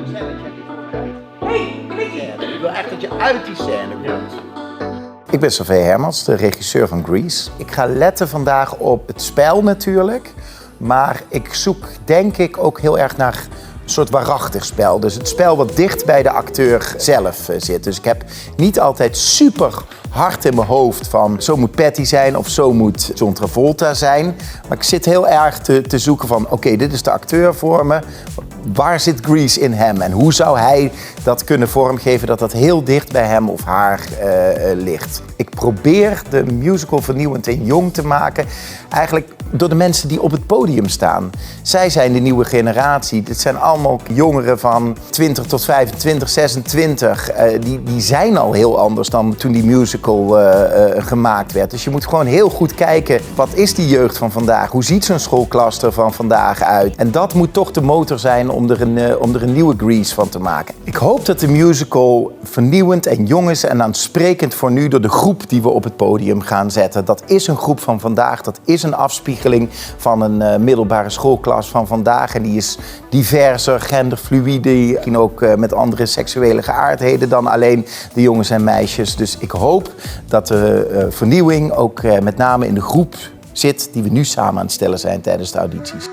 Ik wil echt dat je uit die scène komt. Ik ben Xavier Hermans, de regisseur van Grease. Ik ga letten vandaag op het spel natuurlijk. Maar ik zoek denk ik ook heel erg naar een soort waarachtig spel. Dus het spel wat dicht bij de acteur zelf zit. Dus ik heb niet altijd super hard in mijn hoofd van zo moet Patty zijn of zo moet John Travolta zijn. Maar ik zit heel erg te zoeken van oké, dit is de acteur voor me. Waar zit Grease in hem en hoe zou hij dat kunnen vormgeven dat dat heel dicht bij hem of haar ligt. Ik probeer de musical vernieuwend en jong te maken, eigenlijk door de mensen die op het podium staan. Zij zijn de nieuwe generatie. Dit zijn allemaal jongeren van 20 tot 25, 26. Die zijn al heel anders dan toen die musical gemaakt werd. Dus je moet gewoon heel goed kijken, wat is die jeugd van vandaag? Hoe ziet zo'n schoolklas er van vandaag uit? En dat moet toch de motor zijn om er een nieuwe Grease van te maken. Ik hoop dat de musical vernieuwend en jong is en aansprekend voor nu door de groep die we op het podium gaan zetten. Dat is een groep van vandaag, dat is een afspiegeling van een middelbare schoolklas van vandaag. En die is diverser, genderfluïde, misschien ook met andere seksuele geaardheden dan alleen de jongens en meisjes. Dus ik hoop dat de vernieuwing ook met name in de groep zit die we nu samen aan het stellen zijn tijdens de audities.